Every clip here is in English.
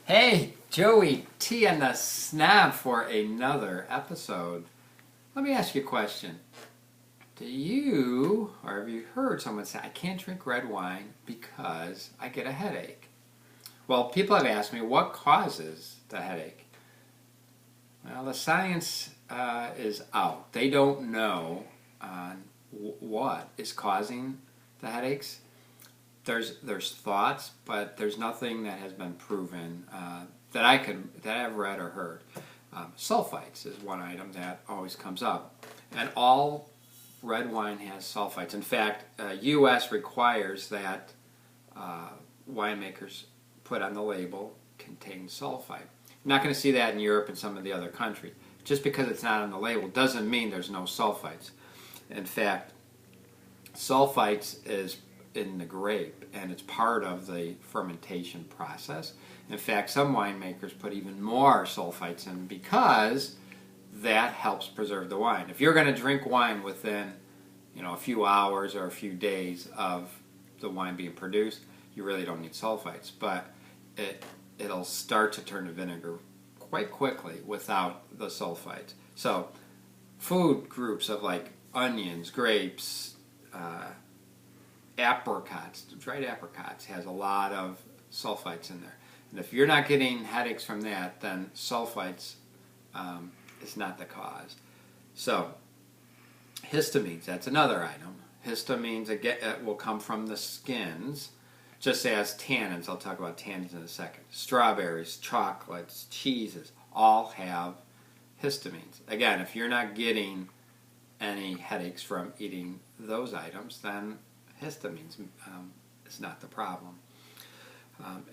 Hey, Joey T and the Snob for another episode. Let me ask you a question. Do you, or have you heard someone say, I can't drink red wine because I get a headache? Well, people have asked me, what causes the headache? Well, the science is out. They don't know what is causing the headaches. There's thoughts, but there's nothing that has been proven that I've read or heard. Sulfites is one item that always comes up, and all red wine has sulfites. In fact, U.S. requires that winemakers put on the label contains sulfite. You're not going to see that in Europe and some of the other countries. Just because it's not on the label doesn't mean there's no sulfites. In fact, sulfites is in the grape, and it's part of the fermentation process. In fact, some winemakers put even more sulfites in because that helps preserve the wine. If you're going to drink wine within, a few hours or a few days of the wine being produced, you really don't need sulfites. But it'll start to turn to vinegar quite quickly without the sulfites. So, food groups of like onions, grapes, apricots, dried apricots has a lot of sulfites in there. And if you're not getting headaches from that, then sulfites is not the cause. So, histamines, that's another item. Histamines will come from the skins, just as tannins. I'll talk about tannins in a second. Strawberries, chocolates, cheeses, all have histamines. Again, if you're not getting any headaches from eating those items, then histamines is not the problem.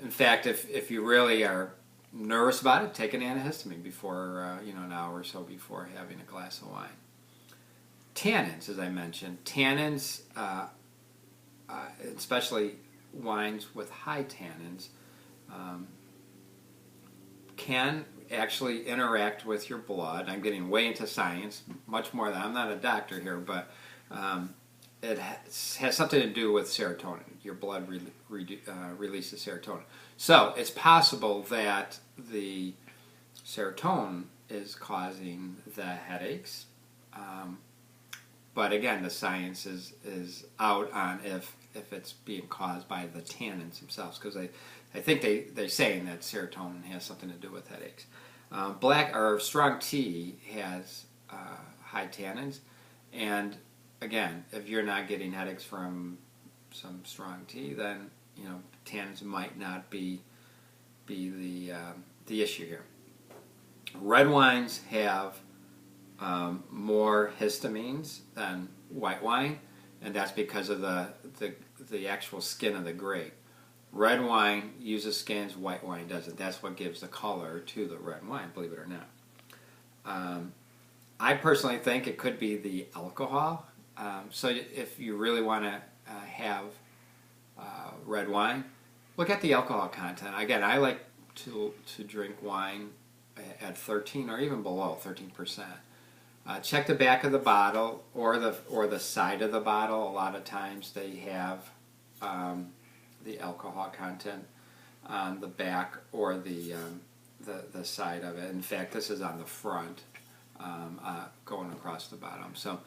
In fact, if you really are nervous about it, take an antihistamine before an hour or so before having a glass of wine. Tannins, as I mentioned, tannins, especially wines with high tannins, can actually interact with your blood. I'm getting way into science, much more than I'm not a doctor here, but it has something to do with serotonin. Your blood releases serotonin. So it's possible that the serotonin is causing the headaches. But again, the science is out on if it's being caused by the tannins themselves, because I think they're saying that serotonin has something to do with headaches. Black or strong tea has high tannins, and again, if you're not getting headaches from some strong tea, then tannins might not be the issue here. Red wines have more histamines than white wine, and that's because of the actual skin of the grape. Red wine uses skins, white wine doesn't. That's what gives the color to the red wine, believe it or not. I personally think it could be the alcohol. So if you really want to have red wine, look at the alcohol content. Again, I like to drink wine at 13 or even below 13%. Check the back of the bottle or the side of the bottle. A lot of times they have the alcohol content on the back or the side of it. In fact, this is on the front, going across the bottom. So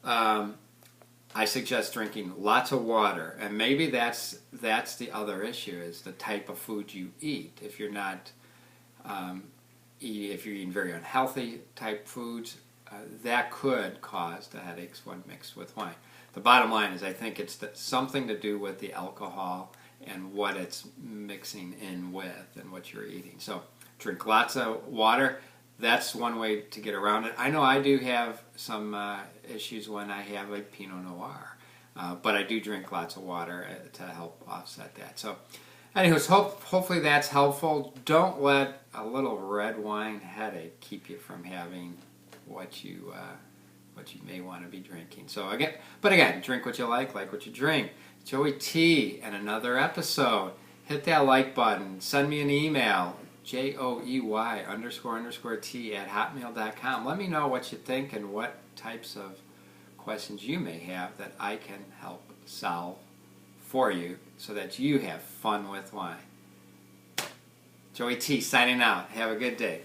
I suggest drinking lots of water, and maybe that's the other issue, is the type of food you eat. If you're not if you're eating very unhealthy type foods, that could cause the headaches when mixed with wine. The bottom line is I think it's something to do with the alcohol and what it's mixing in with and what you're eating. So drink lots of water. That's one way to get around it. I know I do have some issues when I have a Pinot Noir, but I do drink lots of water to help offset that. So anyways, hopefully that's helpful. Don't let a little red wine headache keep you from having what you may want to be drinking. So again, drink what you like what you drink. Joey T and another episode. Hit that like button. Send me an email, joey__t@hotmail.com. Let me know what you think and what types of questions you may have that I can help solve for you so that you have fun with wine. Joey T signing out. Have a good day.